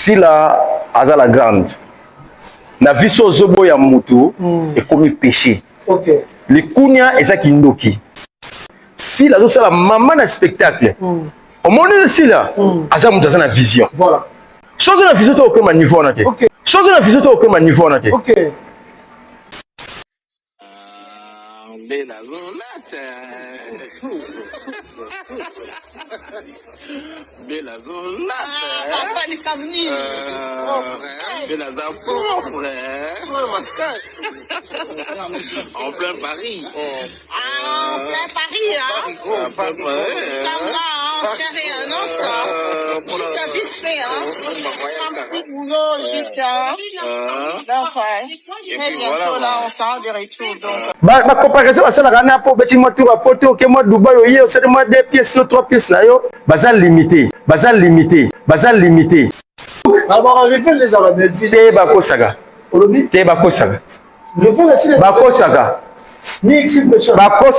Sila aza la grande. Na viso zobo ya mutu et comme péché. OK. Le kunya eza kindoki. Sila zo sala maman na spectacle. Au moment de Sila aza mutu aza na vision. Voilà. Chose na vision to aucun niveau na te. OK. Chose na vision to aucun niveau na te. OK. Bella Zolata. Bella Zolata. Papa ni kamni. Bella Zapopre. En plein Paris. En plein Paris, hein. Sangla, chérie, non, ça. Juste vite fait, hein. Un petit boulot, juste, hein. Donc, ouais. Mais bientôt, là, on s'en de retour, donc. Ma comparaison à ça la rana pour petit moi tout rapporter que moi Dubaï yo c'est de moi 2 pièces 3 pièces là yo bazal limité Alors arrivé les arabes te bako saga Olobi te bako saga le fait aussi bako saga ni exil le chat bako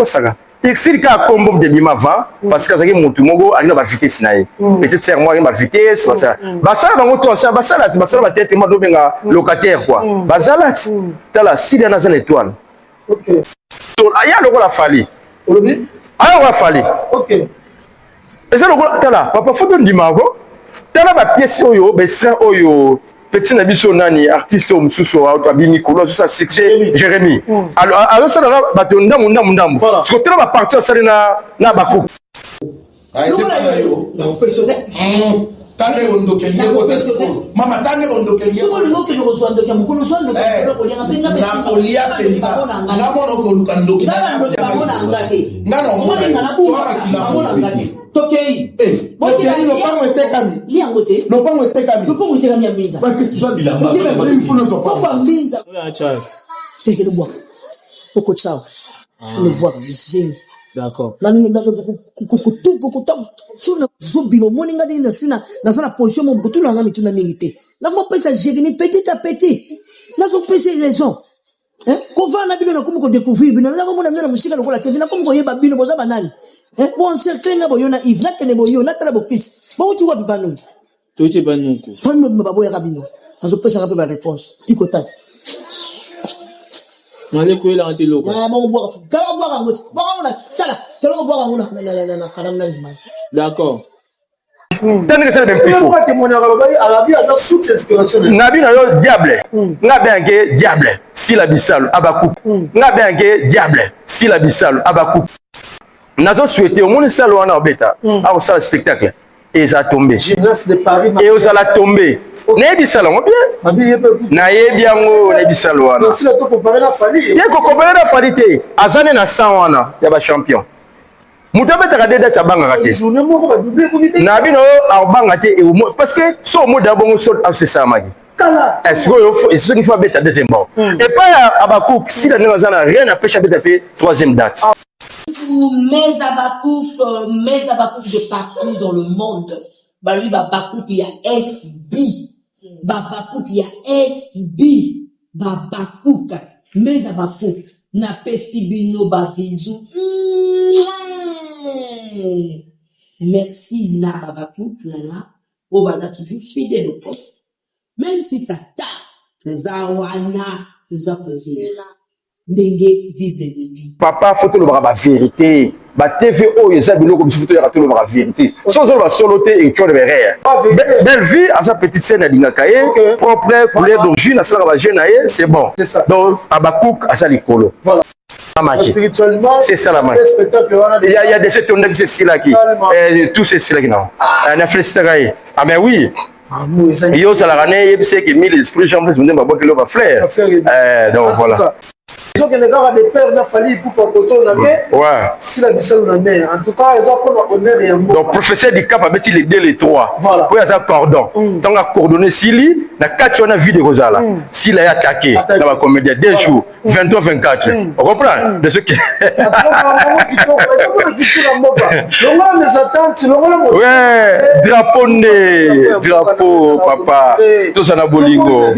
saga exil ka kombo de bima va parce que ça que mutu mogo alina ba vitesse na ye petite sœur moi ma vitesse ça basala bango to ça basala ba tête moi do benga locataire quoi basala tala si dans une étoile. OK. So aya loko la fali. Olobi Aya wa fali. OK. Et ça loko tala papa photo ndimago. Tala ba pièce oyo be sa oyo petit na biso nani artiste o mususu wa abini kolo ça succès Jérémy. Alors ça là ba to ndamu. Parce que tala ba partir ça na ba ko. Tane ondo kenge kote soko mama tane ondo kenge soko ngo ke ngo zwa ndoka mukulu zwa ndoka ko lenga penga pesi na kolia penza ngamo no ko luka ndoki ngana ngate ngano mo ngana ku ngana ngate tokei tokei lo pango etekami li angote lo pango etekami ya mbinza ba ke tsa bilamba il faut ne pas kwa mbinza acha teke le bois oko chao le bois zingi. D'accord. Sur le zobino, mon ingadi na sina, dans la position, mon bouton n'a mis une amitié. La moi pèse à gérer petit à petit. Là, on pèse raison. Hein? Qu'on va en habiller, comme qu'on découvre, bien là, comme on a mis la musique à la TV, là, comme qu'on y a babino, boza banane. Hein? Bon, certain, n'a boyona, Yves, n'a qu'un boyo, n'a pas la bocus. Bon, tu vois, bibanou. Tu es banouko. Fan me baboya rabino. On pèse à la réponse. Tu côté. Male ko ila anti loko. Bon, boire. Kala boire en route. Boire en tala. Kala boire en route. D'accord. Tandis que c'est le même prix. Pourquoi témoigner Arabie a sous inspiration Nabi na yo diable. Nga benke diable. Si la bisalo abakou. Nga benke diable. Si la bisalo abakou. Nazo souhaité au monde salo wana obeta. A au spectacle. Et ça a tombé. Gymnase de Paris. Et aux a tombé. Nebi salon bien. Na yebi yango nebi salon wana. Si la to comparer la fali. Ye ko comparer la fali te. Azane na 100 wana ya ba champion. Mutabeta ka deda chabanga kate. Journée moko ba doubler ko bi. Na bino a banga te parce que so mo da bongo so c'est ça magi. Kala. Est-ce que c'est qu'il faut beta deuxième bon. Et pas Abakouk si la n'a rien à pêcher beta fait troisième date. Mes Abakouk de partout dans le monde. Bah lui Babakouk il y a SB. Babakouk il y a SB. Babakouk. Mes Abakouk. Na pesibino babizou. Merci na Babakouk là. On va toujours fidèle au poste. Même si ça tarde. Zawana. Papa faut le bras vérité. Ba TV o yesa bilo comme si faut le bras vérité. Sans on va soloter et tu le verrais. Belle vie à sa petite scène à Dingakaye, propre couleur d'origine à sa jeune c'est bon. Donc Abakouk à sa likolo. Voilà. Spirituellement, c'est ça la main. Il y a des secondes qui c'est là qui tous ces là qui non. Un influenceur. Ah mais oui. Yo ça la rane c'est que 1000 esprits j'en plus me ba boke le ba frère. Donc voilà. Ils ont que les gars des pères n'a fallu pour Kokoto na mais si la bisalo na mais en tout cas ils ont pour honneur et amour. Donc professeur du cap a mis les deux les trois. Voilà. Pour ça pardon. Tant a coordonné Sili na 4 on a vu de Rosala. S'il a attaqué dans la comédie 2 jours 23 24. On comprend de ce qui ouais, drapeau né, drapeau papa, tout ça na bolingo.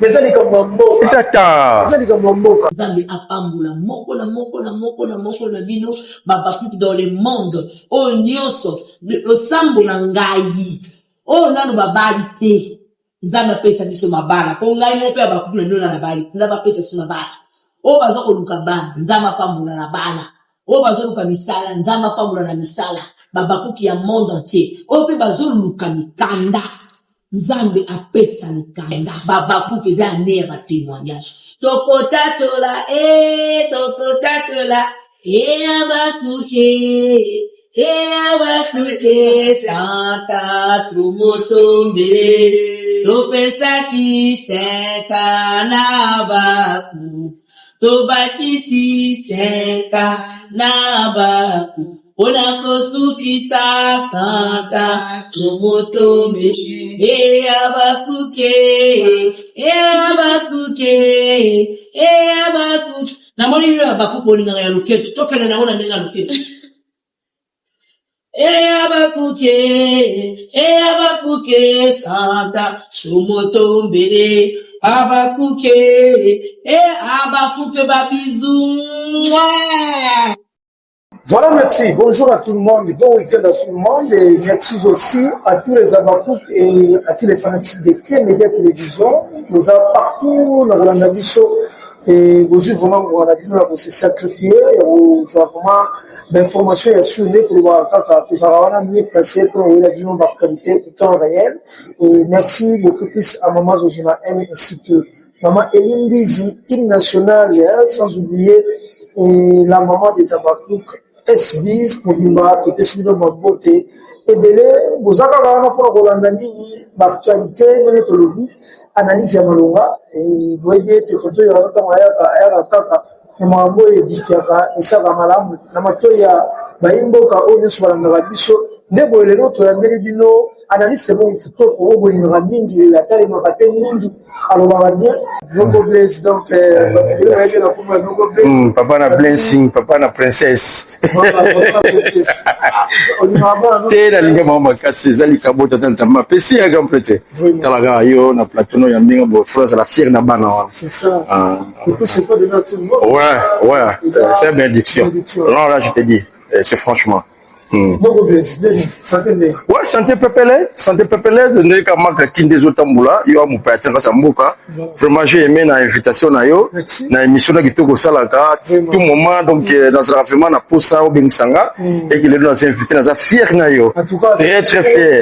Mais ça, les Kamambo. Ça t'a. Ça, les Kamambo. Zambi apambula moko na bino babakuki dans le monde o nyonso le sambo na ngai o nanu babali te nzambe apesa biso mabala ko ngai mo pe bakuki na nona na bali nzambe apesa biso mabala o bazo koluka bana nzambe apambula na bana o bazo luka misala nzambe apambula na misala babakuki ya monde entier o pe bazo luka mikanda nzambe apesa mikanda babakuki za nera témoignage tokotatola abakuke santa trumotombe topesaki senka na baku tobakisi senka na baku onakosukisa santa trumotombe abakuke namoni yule abakuke olingaka ya luketo tokana naona ndenga luketo abakuke santa trumotombele abakuke babizu. Voilà, merci. Bonjour à tout le monde, bon week-end à tout le monde et merci aussi à tous les Abakouk et à tous les fanatiques de K-Média Télévision. Nous avons partout dans la Nabiso et vous avez vraiment pour se sacrifier et vous avez vraiment l'information est assurée pour voir que nous avons mieux placé pour vous la vision de qualité du temps réel. Et merci beaucoup plus à Maman Zojima N ainsi que Maman Eline Bizi, hymne national, sans oublier et la maman des Abakouk. SBS pour l'imba, qui est de ma beauté. Et bien, vous avez pour Rolanda Nini, l'actualité, l'éthologie, analyse à Malonga, et vous voyez, tu es content, il y a un temps à Kaka, et moi, et Bifiaka, et ça va malam, la matoya, Baimboka, Ones, Valangarabiso, Nebo, et l'autre, la Mélédino, analyse, c'est bon, tout au bout, il y aura Mingi, la taille, il y aura Mingi, alors, on va bien. Nogo Blaze, donc, papa na blessing, papa na princesse. Te na linga mama kasi zali kabota tanta ma pesi ya gamplete. Talaga yo na platono ya mbinga bo France la fière na bana wa. C'est ça. Et puis c'est pas de là tout le monde. Ouais, c'est une bénédiction. Non là je te dis, c'est franchement. Nogo Blaze, santé né. Ouais, santé pepele de ne ka maka kinde zotambula yo mu patin ka sambuka. Vraiment j'ai aimé na invitation na yo na émission na kitoko salaka tout moment donc dans ce vraiment na posa au bingsanga et qu'il est dans invité na fier na yo. En tout cas très fier.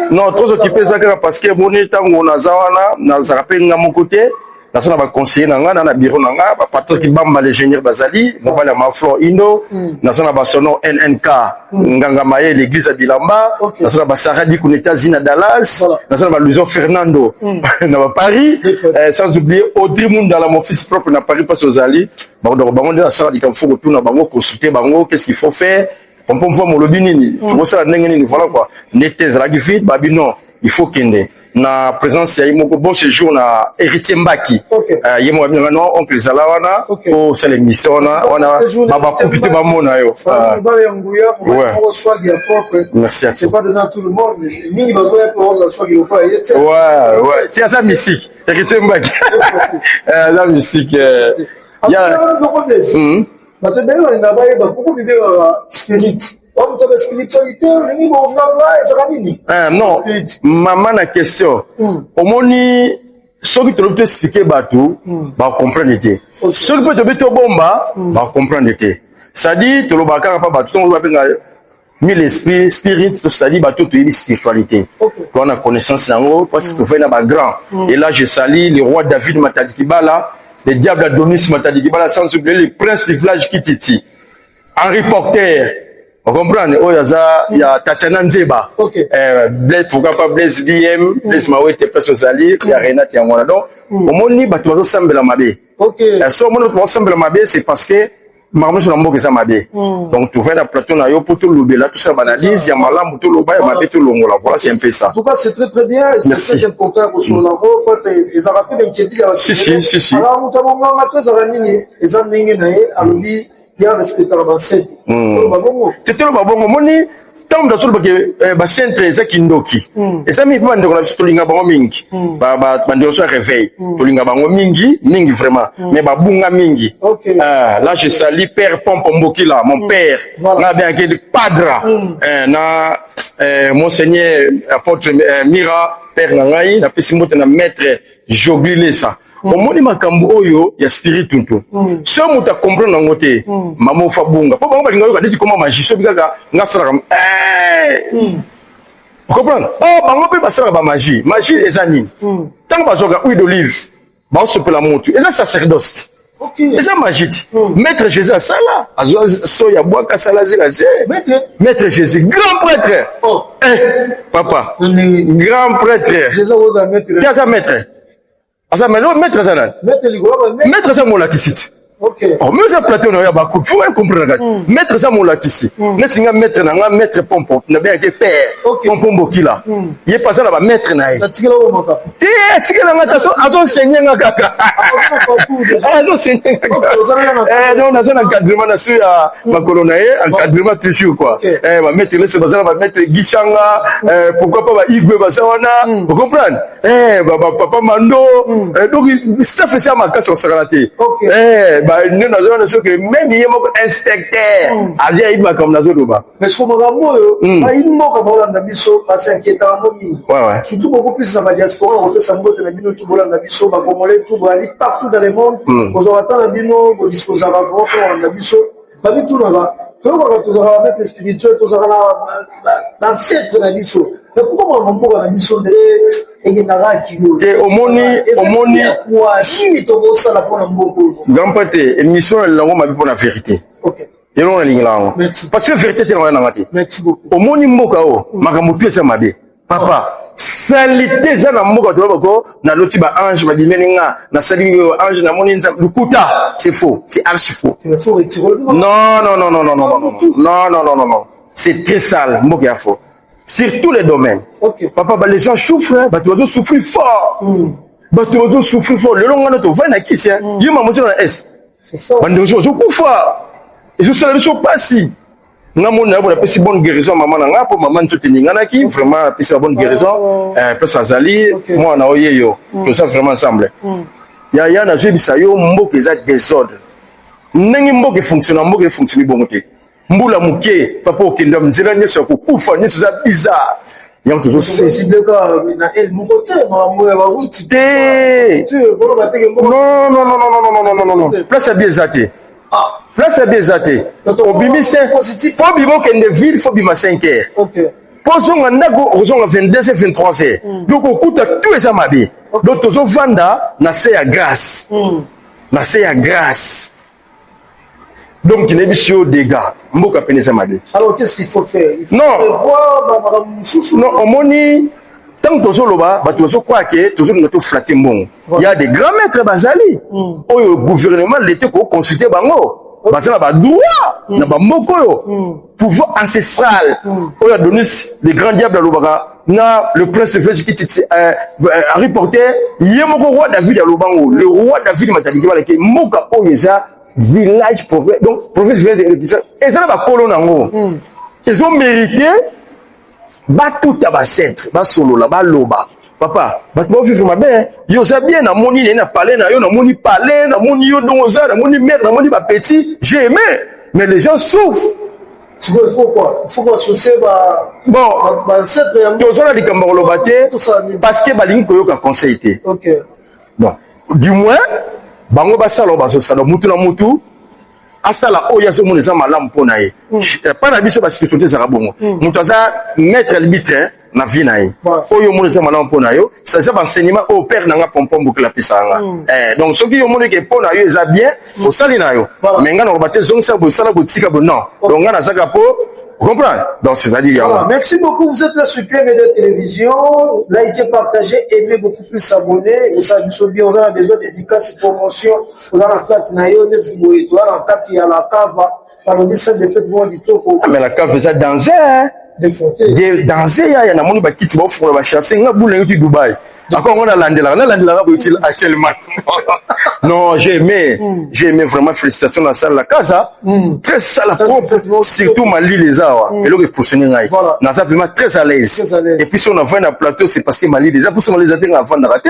Non, trop occupé ça parce que moni tango na zawana na zarape nga mon côté. Dans ba conseiller nanga na bureau nanga ba patron ki bamba l'ingénieur bazali mobile ma flor indo na ba sono NNK nganga maye l'église à Bilamba na ba Saradi Kuneta Zina Dallas na ba Luiso Fernando na ba Paris sans oublier Audrey Mundala mon fils propre na Paris pas ozali ba bango na Saradi kam faut retourner bango consulter bango qu'est-ce qu'il faut faire on peut voir mon lobby nini on ça ndenge nini voilà quoi n'était la gifit babi non il faut kende na présence ya imoko bon séjour na héritier Mbaki yemo bien non oncle Zalawana pour cette émission wana baba profiter ba mona yo merci à c'est pas donné à tout le monde mini bazoya pour ça soit qu'il pas yete ouais c'est ça mystique héritier Mbaki la mystique il y a bah tu bien on a ba beaucoup de spirit. La spiritualité, non, maman la question. Au moni, ceux qui te l'ont expliqué, va comprendre. Ceux qui peuvent te mettre au bomba, va comprendre. C'est-à-dire, tu l'as pas tout le monde mais l'esprit, spirit, c'est-à-dire, tout est spiritualité. On a connaissance là-haut, parce que tu fais un grand. Et là, je salue le roi David Matadikibala, le diable Adonis Matadikibala, sans oublier le prince du village Kititi, Henri Porter. On comprend, il y a Tatiana Nzeba, Blaise, pourquoi pas Blaise BM, Blaise Maoué, t'es place aux alliés, il y a Renat, il y a moi. Donc, au moment où tu vas ensemble la mabé. Si au moment où tu vas ensemble la mabé, c'est parce que Marmon sur l'amour que ça mabé. Donc, tu fais la plateau na yo pour tout le là, tout ça banalise, il y a malam, tout le bas, il y a mabé, tout le monde. Voilà, c'est un peu ça. En tout cas, c'est très bien, et c'est très important pour sur l'amour, quand ils ont rappelé l'inquiétude à la société. Si. Alors, nous avons maintenant, ils ont ramené, ils ont ramené, à l'oubli. Bien respecté la bancette. C'était le babongo. Moni, tant que sur le centre eza kindoki et ça mi pas ndeko na biso tolinga bango mingi ba ndeko so réveil tolinga bango mingi vraiment mais ba bunga mingi là je salue père Pompomboki là mon père là bien que padra na monseigneur apôtre Mira père nangai na pesi mbote na maître Jobilé ça omoni makambo oyo ya spirit tuntu so muta comprendre nango te mama fa bunga po bango balinga yo kaditi koma magie so bikaka ngasala comprendre bango pe basala ba magie eza nini tant bazoka huile d'olive ba sopela mutu eza sacerdoce eza magie maître Jésus asala azo so ya bwaka sala zela maître Jésus grand prêtre papa grand prêtre Jésus oza maître qu'est-ce maître asa mais maître ça là maître ça mon lakisiti oh mais ça plateau na ya ba coup faut comprendre gars maître ça mon lakisi nesinga maître na nga maître pompo na bien que père pompo mbokila yé pas ça là ba maître na ye tikela wo maka tikela nga taso azo enseigner nga kaka azo enseigner non na ça encadrement na sur ya makolo na ye encadrement toujours quoi ba maître laisse ba ça ba maître gishanga pourquoi pas ba igwe ba ça wana vous comprenez papa mando donc staff c'est ma casse sur salate bah nous n'avons ce que même il y a un inspecteur azia il va comme nazo doba mais ce qu'on m'a moyo ba il moka ba na biso ba s'inquiétant momi surtout beaucoup plus dans la diaspora on peut s'emboter na bino tout bolanda biso ba congolais tout aller partout dans le monde aux avatars na bino au disposer à vraiment na biso ba bitu na ba to ko to za mettre spirituel to za na centre na biso mais comment on mboka na biso de omoni grand pate émission la ngoma bipo na vérité et non la linglango parce que vérité te na ngati omoni mboka o makambo pesa mabe papa salité za na mboka to bako na loti ba ange ba dimenga na salingi ange na moni nza lukuta c'est faux c'est archi faux non c'est très sale mboka ya faux sur tous les domaines. Papa, les gens souffrent, tu vas souffrir fort. Tu vas souffrir fort. Le long de notre voie, il y a un dans l'Est. C'est ça. Tu vas souffrir. Et je ne sais pas si. Nous avons une bonne guérison, maman, pour maman, tu es vraiment une bonne guérison. Puis ça zali, moi, on a eu tout ça vraiment ensemble. Il y a un agent qui a un désordre. N'importe qui fonctionne, n'importe qui fonctionne bon. Mbula muke papa okenda mzela nyesa kukufa nyesa za bizarre yango toujours sensible ka na el mon côté maman ya baruti non place bien zate place bien zate obimise faut bimo kende ville faut bima 5h posonga ndako ozonga 22h 23h donc okuta tout eza mabe donc tozo vanda na se ya grâce donc il y a des dégâts. Alors qu'est-ce qu'il faut faire? Il faut non, au moni, tant que tu es flatté. Il y a des grands maîtres basali. Le gouvernement l'était pour consulter Bango. Basala ba droit, na ba moko pouvoir ancestral. On a donné les grands diables à Lobaka. Le prince de Fès qui a reporté, il y a un roi David à Lobango. Le roi David m'a dit que Moka Oyeza. Village prophète, donc prophète vient de l'épisode. Et ça va colonner. Ils ont mérité. Bah tout à basset, bah solo là, bah loba. Papa, bah tu vas vivre ma belle. Yo ça bien, na moni na parler, na yo na moni parler, na moni yo donza, na moni mère, na moni ba petit. J'ai aimé, mais les gens souffrent. Il faut quoi? Il faut associer bon, yo ça la di kambolo baté parce que balingi koyoka conseillé. OK. Bon, du moins bango basalo basosalo mutu na mutu asala oya so monesa malamu pona ye pas na biso ba spiritualité za bongo mutu aza maître arbitre na vie na ye oyo monesa malamu pona yo ça c'est enseignement au père nanga pompombo que la pisanga donc ce qui yo moni ke pona yo eza bien au sali na yo mais ngana ko batie zonsa bo sala bo tika bo non donc ngana saka po. Vous comprenez? Donc, c'est-à-dire... Voilà, merci beaucoup. Vous êtes là sur KMD Télévision. Likez, partagez, aimez, beaucoup plus s'abonner. Vous savez, on a besoin de dédicaces et promotions. Vous avez la fête, vous avez la cave, par le message de fête, du Toko. Mais la cave, c'est danger, hein? danser ya na moni ba kiti ba fura ba chasser nga boule yuti Dubaï encore on a landela ko utile actuellement non j'ai aimé vraiment félicitations dans la salle la casa très sale propre surtout Mali les awa et le positionner ngai na ça vraiment très à l'aise et puis si on a fait un plateau c'est parce que Mali les a pour les atteindre avant de rater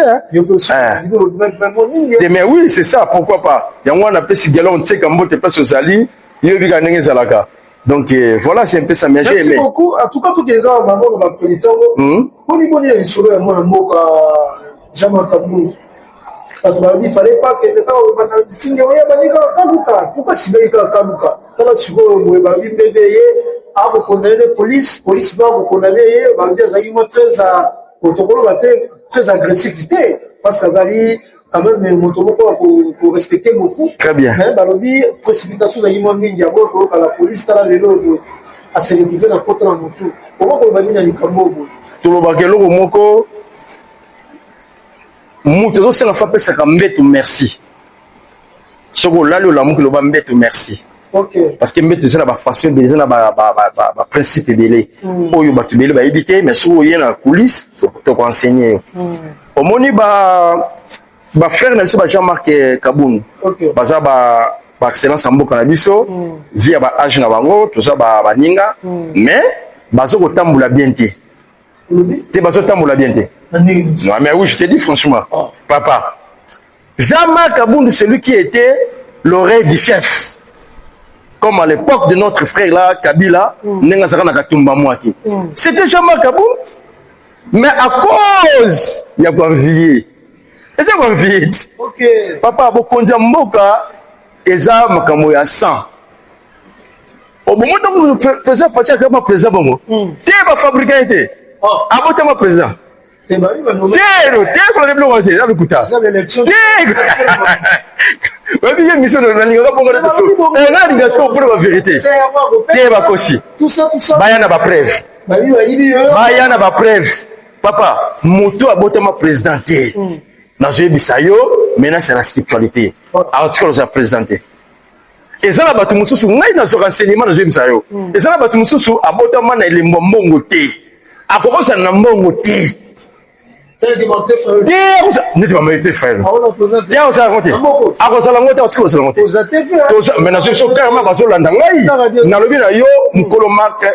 mais oui c'est ça pourquoi pas yango on appelle si galon on sait quand te place aux ali yebi ka ndenge zalaka. Donc voilà, c'est un peu ça. Merci beaucoup. En tout cas, tout le monde va voir le politique. On y connaît les solo et moi, moi, jamais Kaboul. Il fallait pas que les gens disent pourquoi si bien Kaluka. Quand si vous avez vu bébé, à vous condamner la police va vous condamner, va dire très à protocole, très agressivité parce que Zali quand même pour respecter beaucoup. Très bien. Mais balobi précipitation za yimo mingi ya boko la police tala lelo a se retrouver na porte na moto. Comment ko bani na likambo. To lo bakelo ko moko mutu zo sala fa pesa ka mbeto merci. Soko lalo la muko lo ba mbeto merci. OK. Parce que mbeto c'est na ba façon de na ba principe belé. Oyo ba tubele ba éviter mais soko yena coulisse to ko enseigner. Omoni ba frère na biso ba Jean-Marc Kaboun baza ba excellence en mboka na biso via ba âge na bango tout ça ba ninga mais bazo ko tambola bien te bazo tambola bien te non mais oui je te dis franchement papa Jean-Marc Kaboun c'est celui qui était l'oreille du chef comme à l'époque de notre frère là Kabila nenga zaka na katumba mwaki c'était Jean-Marc Kaboun mais à cause il y a pas envié. Et c'est quoi vite? OK. Papa, bokonja mboka eza makambo ya 100. Au moment où le président parti comme président bongo. Té ba fabriquer été. Abota ma président. Té ba iba no. Té ko le blo ngate, na bikuta. Ça l'élection. Ouais bien mission de la ligue bongo de so. Et là ligue c'est pour la vérité. Té ba kosi. Tout ça. Bayana ba preuve. Bayana ba preuve. Papa, moto abota ma président té. Dans ce bisayo, maintenant c'est la spiritualité. Alors tu as présenté. Et ça là batu mususu ngai na so renseignement dans ce bisayo. Et ça là batu mususu abota mana ile mbongo te. Akokosa na mbongo te. C'est demandé frère. Ne pas mériter frère. On a présenté. Ya on s'est raconté. Akosa ngota tu ko raconté. Mais je suis carrément baso landa ngai. Na lobi na yo mukolo marque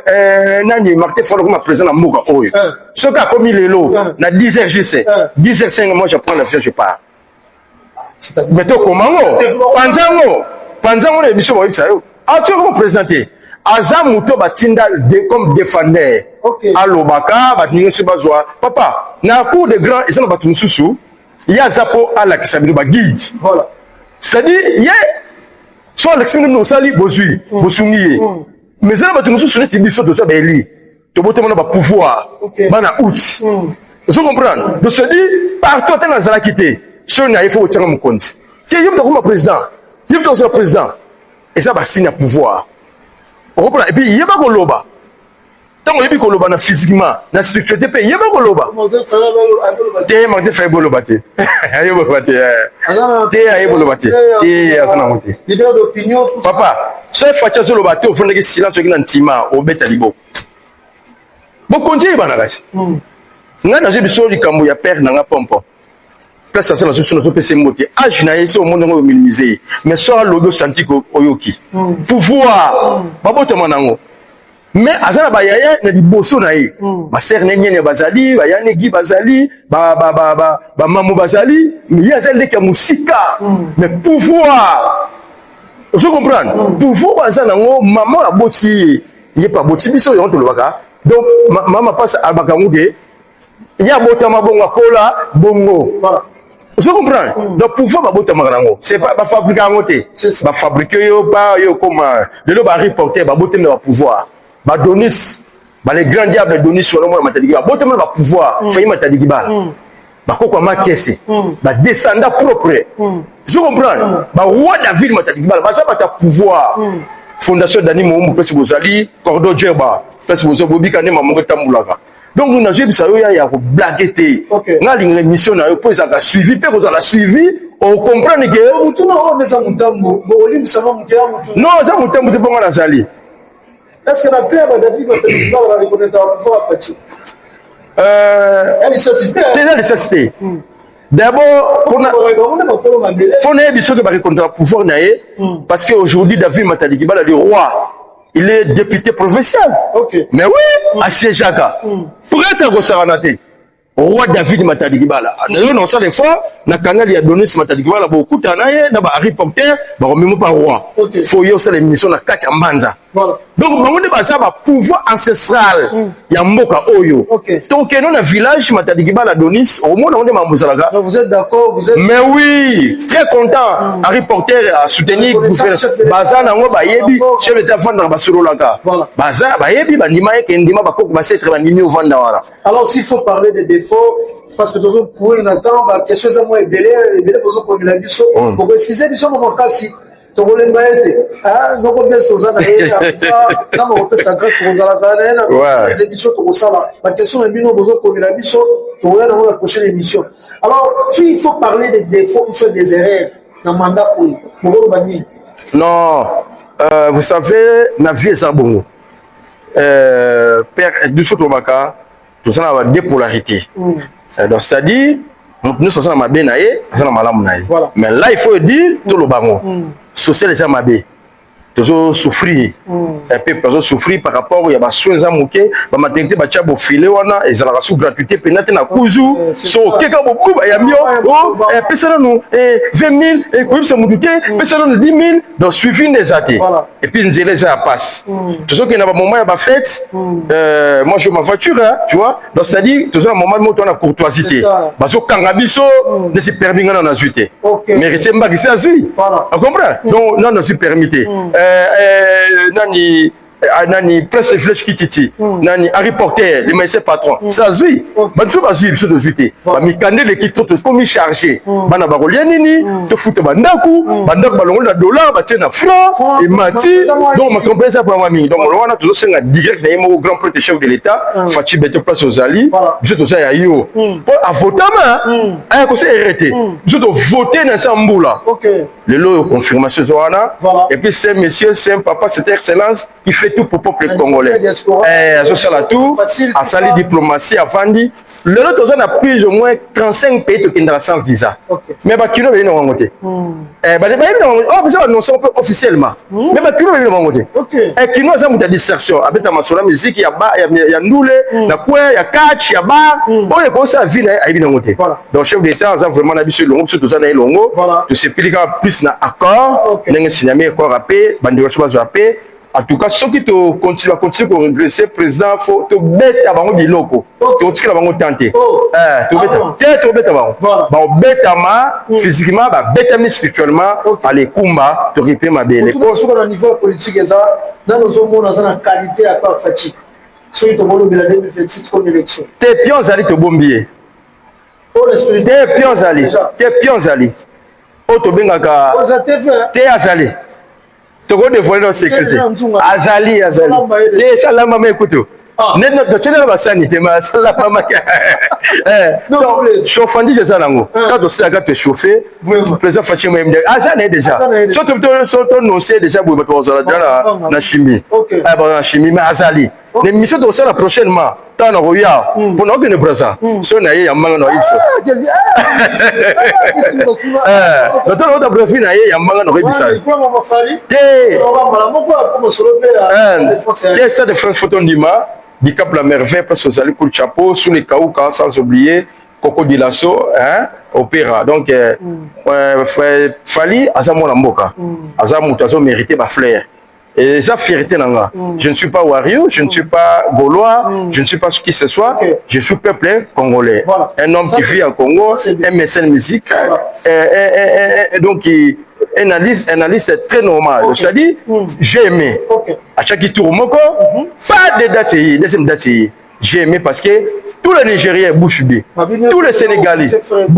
nani marqué folo comme président na mboka oyo. Ce qui a commis les lots, na 10h je sais. 10h05 moi je prends l'avion je pars. Mais toi comment Panzango l'émission va ça yo. Ah tu vas me présenter. Aza muto batinda comme défendeur. Alobaka batinga se bazwa. Papa, na cour de grand et ça ba tumususu. Il y a zapo à la kisabido ba guide. Voilà. C'est-à-dire soit l'exemple no sali bozui, bosungiye. Mais ça ba tumususu ne tibiso to ça ba eli. To bote mona ba pouvoir. Bana out. Vous comprenez? Donc se dit partout dans la quitté. Sur na il faut tirer mon compte. Tiens, yim to comme président. Yim to président. Et ça va signer pouvoir. On comprend et puis il y a pas koloba. Tant on y a koloba na physiquement, na spiritualité il y a pas koloba. Té manque faire koloba té. Ayo koloba té. Té ayo koloba té. Té atana monter. Leader d'opinion. Papa, chef facha sur le bateau au fond de silence qui n'antima au betalibo. Bon continue bana kasi. Nga na jebiso likambo ya père na nga pompo. Place ça la solution de PC moté. Age na yeso au monde ngo minimiser. Mais soit logo santiko oyoki. Pouvoir. Baboto manango. Mais azana ba yaya na liboso na ye. Ba ser nyene bazali, ba yane gi bazali, ba mamu bazali, mais ya zelle ka musika. Mais pouvoir. Je comprends. Pouvoir azana ngo maman aboti. Il est pas boti biso yo to lobaka. Donc maman passe à bakanguge. Il y a botama bongo kola bongo. Voilà. Je comprends. Donc pouvoir babota marango. C'est pas fabriquer ngoté. Ba fabriquer yo ba yo comme de lo ba reporter ba boter na pouvoir. Ba donis ba les grands diables donis sur le monde matadigi ba boter na pouvoir. Fayi matadigi ba. Ba kokwa makese. Ba descendant propre. Je comprends. Ba roi David matadigi ba ça ba ta pouvoir. Fondation Dani Moumou pesi bozali Cordo Djerba pesi bozo bobika ne mamongo tambulaka. Donc nous n'avons pas eu à blaguer. Nous avons une mission à suivi, on comprend que non, ça Est-ce que la paix va David va reconnaître un pouvoir à Fatih? C'est la nécessité. D'abord, faut reconnaître le pouvoir parce qu'aujourd'hui, David Matadikibala, le roi, il est député provincial. Okay. Mais oui, à Siejaka. Pour être un Gosaranate. Roi David Matadikibala. D'ailleurs, dans ça, des fois, le canal il a donné ce Matadikibala beaucoup de temps, Harry Potter, même pas roi. Il faut y avoir l'émission de Katia Manza. Voilà. Donc, on a pouvoir ancestral. Il y a Mboka Oyo. Donc, dans le village, Matadikibala Donis, au moins, on est Mambouzalaga. Donc, vous êtes d'accord, vous êtes. Mais oui, très content. Harry Potter a soutenu Bazan, chef d'État Vanda Basololaka. Bazan, Bayebi, Bandima, Kendima, Bakok, Basset, Bandimi, Vanda. Alors, s'il faut parler des défauts, parce que dans un courrier, on attend, quelque chose à moi est belé, besoin comme il a dit ça. Pour excuser, mais ça, mon cas, si. Tu as les maîtres, non, on baisse aux années, non, on baisse la grâce aux années, les émissions, tu ça là. Ma question est bien, on besoin comme il a dit ça, tu auras dans la prochaine émission. Alors, il faut parler des défauts ou des erreurs dans le mandat pour non, vous savez, la vie est un bon. Père, du tout au Maka, tout ça va dépolarité. Donc, c'est-à-dire, nous sommes dans bien mais là, il faut dire tout le bango. Social les amabé. Toujours souffrir. Un peu toujours souffrir par rapport à soins à moquer, ma maternité ba tchabo filé wana et ça la sous gratuité penate na kuzu so keka beaucoup ya mio oh personne nous 20 000 et quoi ça mouté personne 10 000 donc suivi des athées et puis nous les ça passe toujours qu'il y a un moment il y a fête moi je ma voiture hein, tu vois donc c'est à dire toujours un moment où on a courtoisité parce que kangabiso ne se permet pas dans suite mais retient pas que c'est azui on comprend donc non c'est permité nani presse flèche kititi nani Harry Potter les maîtres patrons ça zui bantu bazui biso de zuité ba mikande l'équipe tout comme mi chargé bana ba kolia nini to foot bandaku balongo na dollar ba tiena franc et mati donc ma comprendre ça pour moi donc on a toujours senga direct na mo grand prêtre chef de l'état Fachi Beto place aux ali biso to ça ya yo pour à voter ma ko c'est arrêté biso to voter na sambula le lot confirmation zoana et puis c'est monsieur c'est un papa cette excellence qui fait tout pour le peuple congolais. Tout, à salir diplomatie, à Fandi. Le lot on a plus ou moins 35 pays qui sont sans visa. Mais bah qui ne veut pas monter. Officiellement. Mais bah qui ne veut pas monter. Et qui nous a une dissertation. Avec la musique, il y a Noule, il y a quoi, il y a catch, il y a bar. Bon, il y a comme ça, vie n'a pas monter. Donc chef d'État, on a vraiment habitué le surtout ça dans longo. Tu sais plus plus na accord, n'a signé accord à paix, bandi reçoit à paix. En tout cas, ceux qui continuent pour regresser, président, il faut te mettre à bango di loko. Tu vas te bango tenter. Tu vas physiquement, spirituellement, aller combat, tu réprimer ma belle. Au niveau politique, dans nos hommes, on a une qualité à part fatigue. Ceux qui ont le 2028 comme élection. T'es pions allés te bombier. T'es pions allés. T'es pions allés. Oh, tu bengaka. T'es allé. Tu vas dévoiler nos sécurité. Azali. T'es salama mais écoute. Net tu n'as pas sanité mais salama donc chauffandi c'est ça nango. Quand tu sais te chauffer, président Fachi même Azali déjà. Surtout non c'est déjà pour dans la chimie. La chimie mais Azali. L'émission de ça prochainement. Tant roya pour nous venir présent. Si on a eu un manque de il donc on a prévu na y a manque de ça. Stade de France photo ndima du Cap la Merveille parce que vous allez pour le chapeau sous les Kaouka sans oublier Coco Dilasso hein opéra donc Fali azamo na mboka azamo tazo mériter ba fleur. Et ça, fierté, je ne suis pas Wario, je ne suis pas Gaulois, je ne suis pas ce qui ce soit, je suis peuple congolais. Voilà. Un homme qui vit en Congo, un mécène musique, donc un analyste très normal. C'est-à-dire, j'ai aimé. À chaque tour, pas de date, deuxième date. J'ai aimé parce que tous les Nigériens bouche bée, tous les Sénégalais, faire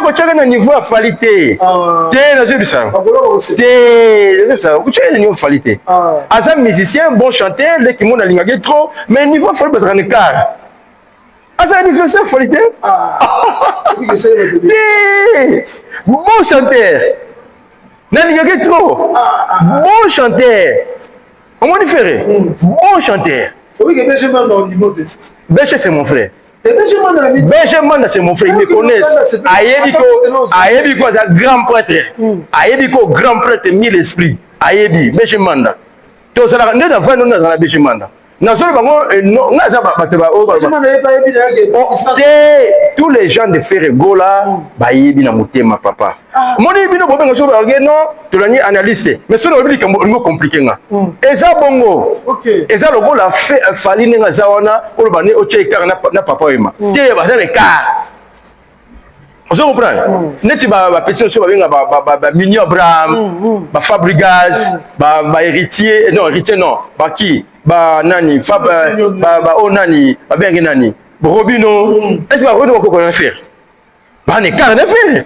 que tu as un niveau à qualité. Niveau qualité. As un musicien, bon chanteur, les qui m'ont aligné trop, mais niveau faut pas un écart. As un anniversaire qualité. Bon chanteur, n'aligné trop, bon chanteur. On m'a dit Ferré, bon chanteur. Oui, que Benjamin dans le monde. Béché, c'est mon frère. Et Benjamin dans la vie. Benjamin, c'est mon frère, ils me connaissent. Ayebiko, c'est un grand prêtre. Ayebiko, grand prêtre, mille esprits. Ayebi, Benjamin. Tu sais, on est dans la Benjamin. Tous les gens de Ferrego là, Bayebi na mutema papa. Mon bino bobenga so ba non, tu l'as analyste. Mais ça on dit que compliqué nga. Eza bongo. OK. Eza logo la fait fali nga zawana, o ba ni o cheka na papa ema. Tie ba za le car. Vous comprenez? Neti ba petit so ba Mignon Abraham, ba Fabregas, ba héritier, non héritier non, ba qui? Ba nani Fab ba onani ba bengi nani Robino est-ce que ba Robino ko na faire ba ne car na faire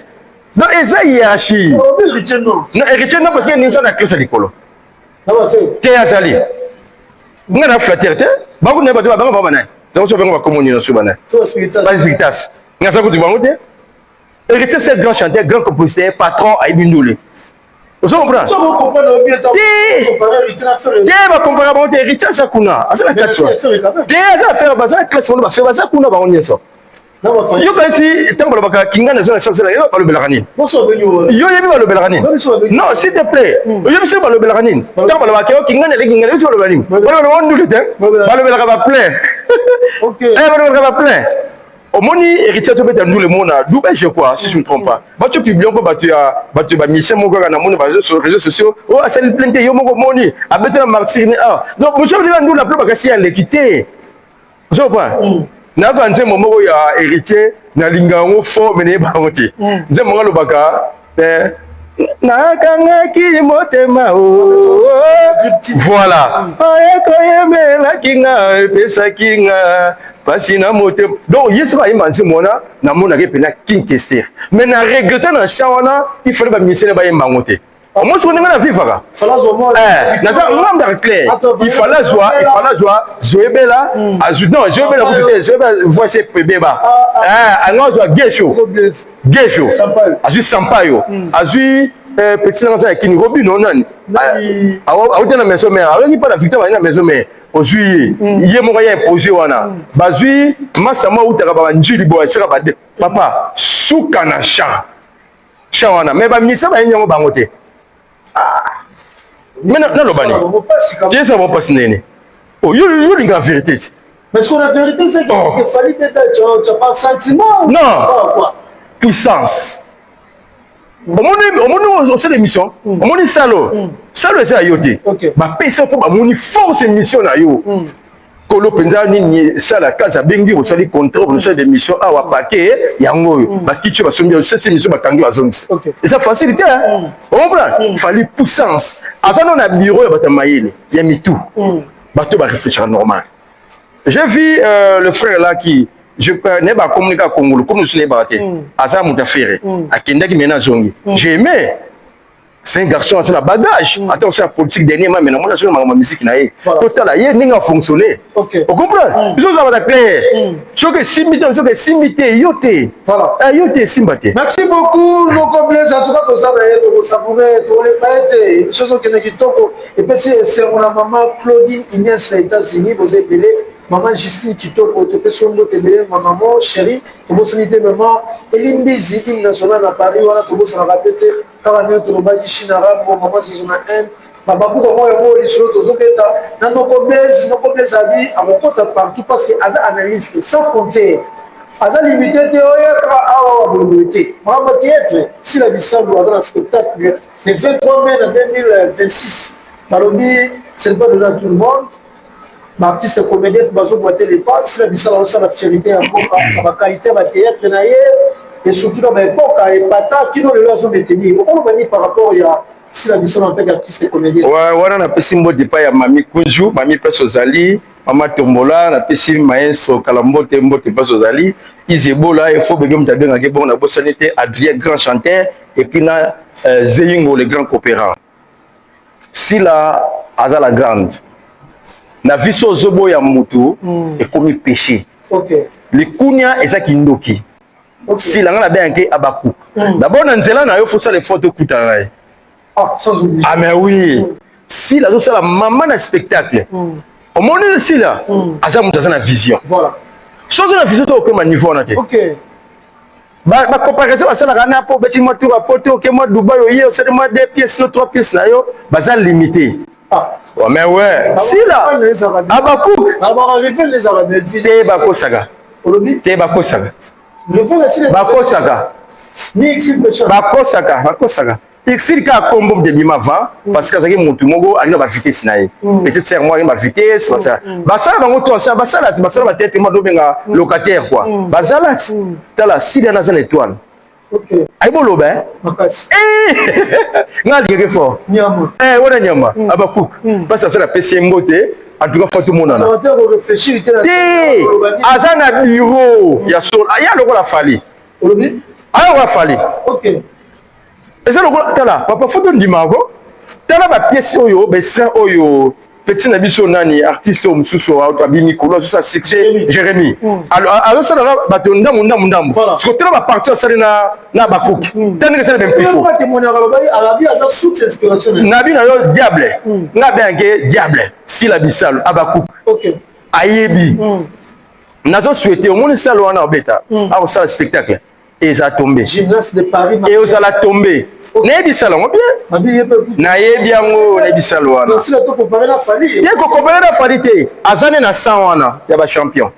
non eza hiérarchie non héritier non parce que ni so na classe likolo na ba fait te azali nga na flatterté ba ko ne ba ba na ça so benga ba communion na so bana ba spiritas nga sa ko tu bango te héritier c'est grand chanteur grand compositeur patron Aibindule. Vous comprenez? Ça vous comprenez bien. T'es va comparer avec héritier ça kuna. Asa la classe. T'es à faire baza la classe on va faire baza kuna ba on yeso. Yo kasi tango baka kinga na zona sasa yo ba le belarani. Yo yebi ba le belarani. Non, s'il te plaît. Yo yebi ba le belarani. Tango baka kinga na le kinga yo ba le belarani. Ba le on dule te. Ba le belarani ba plein. OK. Eh ba le belarani ba plein. Au moni héritier to beta nous le monde d'où ben je quoi si je me trompe pas ba tu publier ko ba tu ba mission mon gars na moni ba sur les réseaux sociaux oh ça le plainte yo mon moni a beta martyr ni ah non monsieur dire nous la plus ba kasi à l'équité je vois na ba nze momo ya héritier na lingango fo mais ba ngoti nze mo ngalo baka na kanga ki motema o voilà oyekoyeme la kinga pesa kinga pasi na motema donc yesu ba imanzi mona na mona ke pena king kester mais na regretter na chawana il fallait ba misele ba yemba ngote moi ce qu'on a vu faka na ça on a clair il fallait joie zoebela azu non zoebela pour zoebela voix c'est beba anga zo gesho azu sampayo azu petit dans ça qui ni robino nani a na maison mère avec pas la victoire na maison mère ozui ye mo ya imposer wana bazui masama utaka ba njili bo sera ba papa suka na cha wana mais ba misa ba nyango bangote mais non lobani tu sais ça va passer nene oh yo linga vérité mais ce qu'on a vérité c'est qu'il fallait tu as pas sentiment non quoi puissance au monde c'est l'émission au monde salo c'est ayote ba pesa pour ba moni force émission na yo kolo penza ni sala casa bengi au sali contrôle au sali d'émission a wa paquet yango ba kicho ba sombi cette émission ba kangi bazongi et ça facilité hein on comprend il fallait puissance avant on a bureau ba tamayele ya mitou ba to ba réfléchir normal j'ai vu le frère là qui je n'ai pas communiqué avec Congo comme je l'ai battu asa mutafere akenda ki mena zongi j'ai aimé c'est un garçon c'est la bagage attends c'est la politique dernièrement mais moi je ma musique na ye total ye ninga fonctionner on comprend ils ont la clair ce que simité yote voilà yote simbate merci beaucoup nos complètes en tout cas to ça to savourer to les fêtes chose que qui toko et puis c'est mon maman Claudine Inès les États-Unis vous avez belé maman Justine Kitoko te pesongo te belé maman chérie to bo sanité maman Elimbizi hymne national à Paris voilà to bo sana répéter quand on est to baji chinara mo maman c'est zona 1 baba ko mo yo li solo to zoketa na no koblesse abi akokota partout parce que aza analyste sans frontières aza limité te oyeka awa bonité maman théâtre si la bisambo aza un spectacle le 23 mai 2026 balobi c'est pas donné à tout le monde l'artiste comédien bazo boiter les pas si la bisala aussi la fierté en la qualité de théâtre na et surtout dans l'époque et pata qui nous les ont maintenu on va par rapport à si la bisala en tant qu'artiste comédien ouais wana na pesi mbote pa ya mami Kunju mami Peso Zali mama Tombola na pesi maestro Kalambote mbote Peso Zali Izebola il faut begum ta benga ke bon na bosanité Adrien grand chanteur et puis na Zeyingo le grand coopérant si la azala grande na viso zobo ya mutu et comme péché le kunya eza kindoki si la ngana bien ke abaku d'abord na nzela na yo faut ça les photos kutana sans oublier ah mais oui si la ça la maman na spectacle au monde si là aza mutu aza na vision Voilà. chose na vision to okema niveau na te Ok. ba comparaison basalaka na po beti moi tour à poto ke moi Dubaï yo c'est moi 2 pièces ou 3 pièces na yo baza limité. Ah. Ouais, mais ouais si là Abakouk arrivé les arabes te bakosaka Olobi te bakosaka le fait la bakosaka ni exhibition bakosaka exil ka kombo de bima va parce que azaki mutu moko alina ba vitesse na ye petite sœur moi ba vitesse parce que basala bango to ça basala ba tête moi do benga locataire quoi basala tala sida na zana étoile ok ay bolo ba makasi ngal yeke fort nyama wana nyama Abakouk parce que ça la PC mbote en tout cas faut tout le monde là réfléchir azana bureau ya sol ya lokola fali Olobi aya fali ok. et ça le tala papa faut donner dimango tala ba pièce oyo be ça oyo petit na biso nani artiste o mususu wa to abi Nicolas ça succès Jérémy alors ça là ba to ndamu parce que tala ba partir ça na Abakouk tani que ça même plus faux arabi aza source inspiration nabi na yo diable na bengue diable si la bisalo Abakouk ok ayebi nazo souhaiter au monde ça wana obeta a ça spectacle et ça tombé gymnase de Paris et aux ala tombé nayebi salon bien nayebi yango nayebi salon wana si la to comparer la Fali ye ko comparer na Fali te azane na 100 wana ya ba champion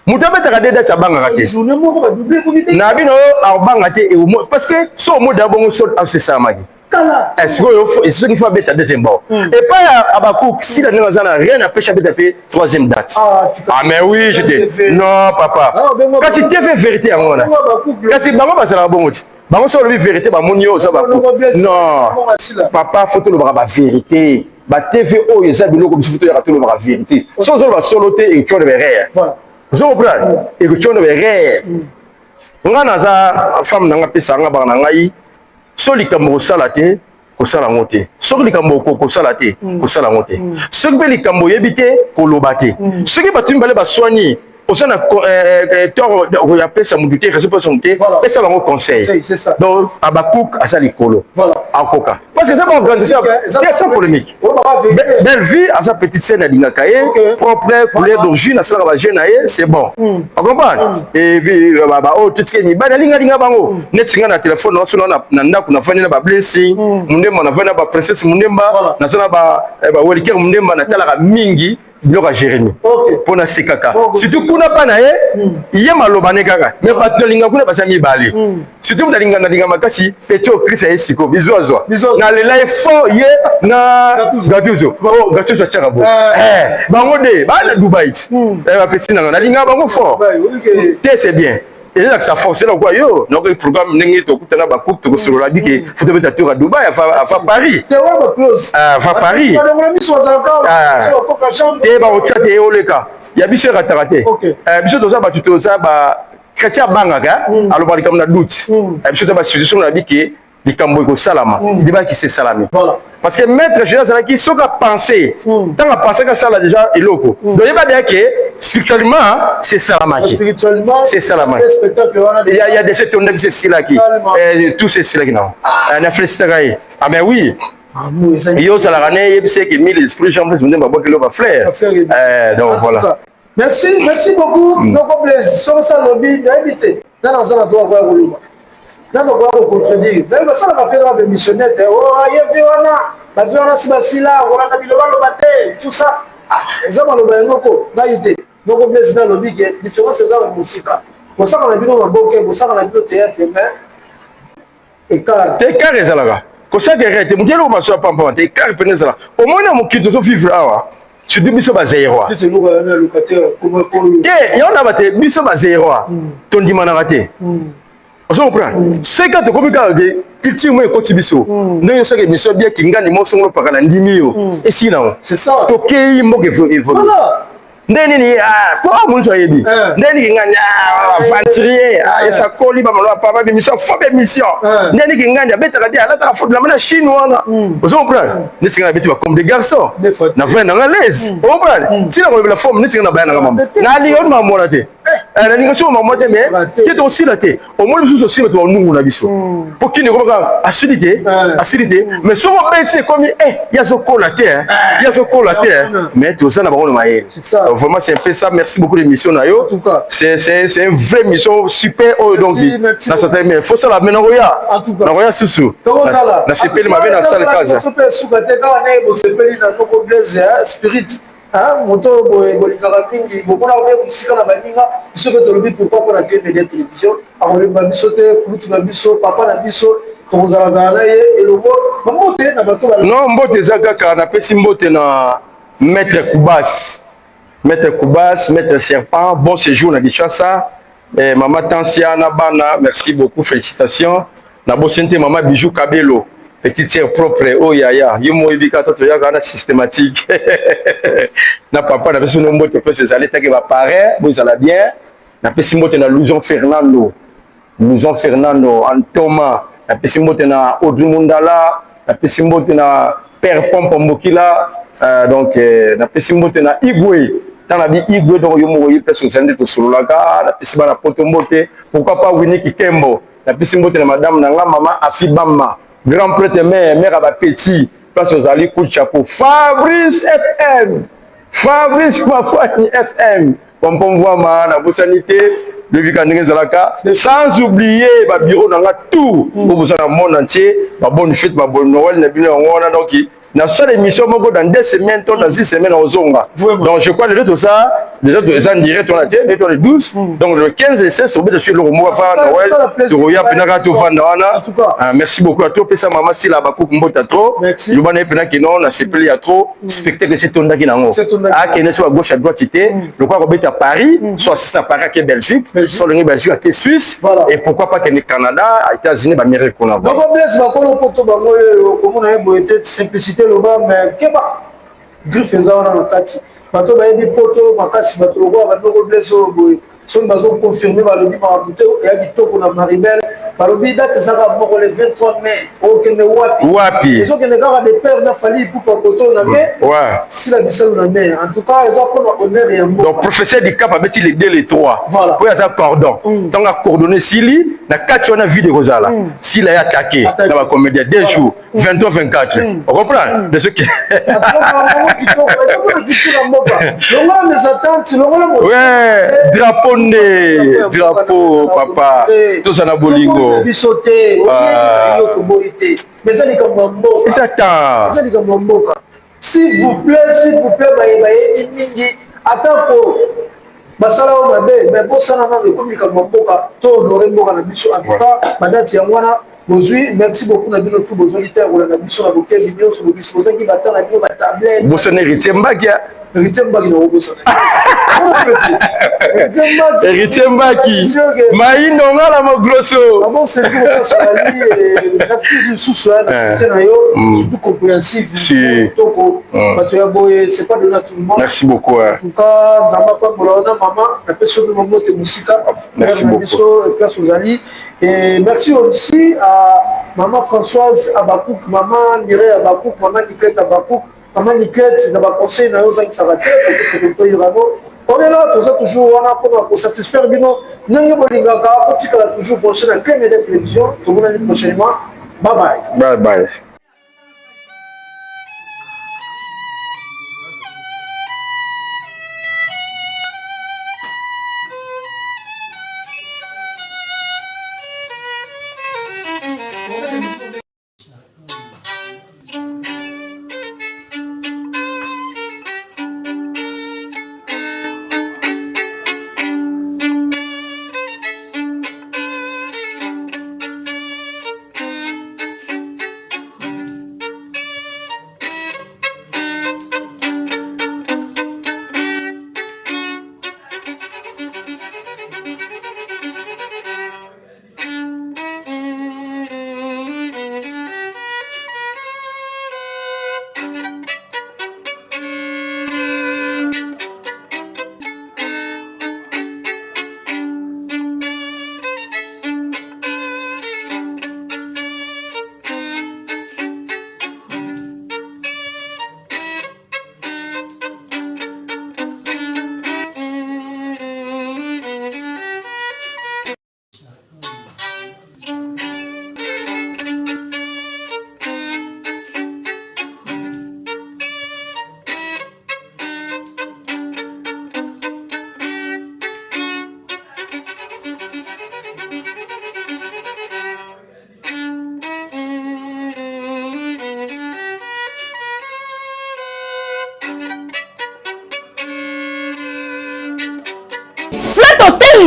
mutabeta ka deda chabanga te journée moko ba doublé ko bi na bino abanga te parce que so mo dabongo so a se samaki kala est-ce que ce qu'il faut beta deuxième bord et pas Abakouk si la ningazana rien à pêcher beta fait troisième date ah mais oui j'étais non papa quand tu t'es fait vérité en ona quand c'est bango basala bongo ti bango so le vérité ba monio ça ba non papa photo le ba vérité ba TV o yesa biloko bi photo ya to le ba vérité so zo ba soloté et tu le verrais voilà je comprends et que tu le verrais ngana za femme nanga pesa nga ba na ngai so likambo kosala te kosala ngo te soki likambo kosala te kosala ngo te soki mpe likambo oyebi te koloba te soki bato mibale baswani oza na tort ya pesa motu te réseau pesa motu te pesa bango conseil donc Abakouk aza likolo akoka parce que eza baorganisation sans polémique belle vie aza petite scène alingaka ye propre couleur d'origine asalaka bagene na ye c'est bon ocomprendre et puis oyo totike mibali alingalinga bango neti nga na telefone naosona na ndako nafandi na bablessing mundemba nafandi na baprincesse mundemba naza na baweliker mundemba natalaka mingi biloko ya Jérémy mpona sekaka surtout kuna mpa na ye ye maloba ne kaka mais bato nalinga kuna basa mibale surtout mutu nalinga makasi peti o krist aye siko bizwazwa nalela ye fort ye na gatuzo gatuzo atiaka bo bango de baa na Dubai ti bapeti nanga nalinga bango fort te c'est bien ezalakisa force na kwa yo nakoki programme ndenge tokutana Abakouk tokosolola bike foto beta tour à Dubaï afa Paris afa Paris te baotia te oleka ya biso ekataka te biso toza bato toza chrétien abangaka aloba likambo na doute biso to basituation na bike likambo ekosalama debaki se salami parce que maître général azalaki soki apense ntango apensaka asala déjà eloko donc yeba bien que spirituellement c'est salamaki c'est salamaki il y a des setondaki c'est silaki tout c'est silaki na na félicitaka ye ah mais oui yo ozalaka ne yebisa eke mille esprit jean blaise mondemba abwakeli yo bafrère donc voilà merci beaucoup noko blaise soki osala lobi nayebi te nana ozala droit koya koloba nano koya kocontredire mais basalaka mpe kaka bémissionnaire te yevi wana bavi wana si basila kolanda biloba loba te tout ça eza maloba ya noko ngai te noko blaise nalobi ke différence eza ya mosika bosaka na bino maboke bosaka na bino théâtre mais écart ezalaka kosaka ere te motu eloko baso ya pampama te écart pene ezalaka omoni ya mokili tozovivre awa surtout biso bazeroi te yango na bate biso bazeroi tondimanaka te ozo comprendre seka tokomi kaka ke culture mo ekoti biso ndenge soki émission biaki ngani mosongolo paka na ndimi yo esili nango tokei mboka évolue ndeni ni po mun so yebi ndeni ki nganya aventurier esa koli ba malo papa bi mission fo be mission ndeni ki nganya beta kadi ala ta fo la mana chinois na vous comprenez ni tinga beti ba comme des garçons na vrai na l'aise vous comprenez si la la forme ni tinga na ba na mama na li on ma mona te na ni so ma mote mais qui est aussi la te au moins nous aussi to nungu na biso pour qui ne ko ka acidité mais so mo beti comme ya so ko la te ya so ko la te mais tout ça na ba on ma vraiment c'est un peu ça. Merci beaucoup l'émission Nayo. C'est une vraie mission super donc dans cette mais faut ça la maintenant roya. Na roya susu. Na sepeli ma bien dans salle casa. Super super te ka na bo sepeli na noko blaze spirit. Ah moto bolinga mingi bokona ko kusika na baninga biso ko tolobi pourquoi pour la média télévision a le babiso te pour na biso papa na biso to zala zala ye elobo mbote na bato ba. Non mbote zakaka na pesi mbote na maître Koubas, maître Serpent, bon séjour, on a dit ça. Maman Tansiana Bana, merci beaucoup, félicitations. Na bosente maman Bijou Kabelo, petite sœur propre, oh yaya, yomo evika toto yaga systématique. Na papa na besoin de mot que ces allées qui va paraître, vous allez bien. Na pesi mot na Luzon Fernando, en Thomas, na pesi mot na Audrey Mundala, na pesi mot na Père Pompo Mbokila, donc na pesi mot na Igwe. Dans la vie, il donc il y a presque 100 sur la gare, la piscine à Potombote, pourquoi pas Winnie Kembo, la piscine de madame Nanga, maman Afibama, grand prêtre mère à petit, place aux alliés, coup de chapeau, Fabrice FM, Fabrice Mafani FM, Pompom Wama, la Bossanité, le Vicandré Zalaka, sans oublier, le bureau dans tout, pour vous dans le monde entier, ma bonne fête, ma bonne Noël, n'a bien en donc. Dans cette émission, dans 2 semaines, dans 6 semaines, au Zonga. Donc, je crois que tout ça, les autres, en direct, on a dit, les 12. Donc, le 15 et 16, on sur le mois Noël. Merci beaucoup à toi. Pesa maman, si la bakou mbota trop. Merci. Le banane pena qui non, on a sepelé à trop. Spectacle, c'est ton daki nango. Ah, qui est soit à gauche, à droite, le quoi, on est à Paris, soit c'est à Paris, qui est Belgique, soit le Belgique, qui est Suisse. Et pourquoi pas qu'il est Canada, États-Unis, Amérique, on a. Donc, on blesse, on a simplicité. Mais keba griffe ezana na kati bato ba yebi poto makasi bato logo ba noko blesso boy son bazo confirmer ba lobi ba buté ya kitoko na Maribel ba lobi date ça va moko le 23 mai okende wapi ils ont que les gars de père na fali pour poto na mais si la bisalo na mais en tout cas ils ont pour honneur et amour donc professeur du cap avec les 2 les 3 voilà pour ça cordon tant à coordonner sili na kati on a vidéo kozala si la attaqué dans la comédie 2 jours 23 24 on comprend de ce qui ouais drapeau papa tout ça na bolingo s'il vous plaît attends basala o mabe mais bosana na le communiquer mboka to honorer mboka na biso en tout cas badati ya mwana bozui merci beaucoup na bino tout besoin liter na biso na boke vidéo sur le disposer qui battant na bino ba tablette bosana héritier mbakia héritier mbaki na bosana héritier mbaki maindo ngala mo grosso bon c'est pour passer la vie l'activité sous na na yo surtout compréhensif toko bato ya boye c'est pas donné à tout le monde merci beaucoup en tout cas nzamba pa bolona maman na peso de momo te musika merci beaucoup place aux alliés et merci aussi à maman Françoise Abakouk maman Mireille Abakouk maman Niket Abakouk maman Niket na ba conseil na yo za kisarate pour que c'est docteur Irano on est là toujours pour satisfaire bino ndenge bolingaka kotikala toujours prochain na Clé Média Télévision tomonani prochainement bye bye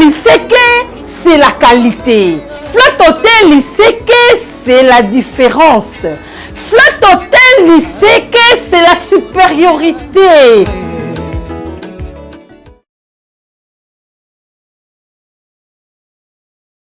il sait que c'est la qualité. Flat Hotel, il sait que c'est la différence. Flat Hotel, il sait que c'est la supériorité.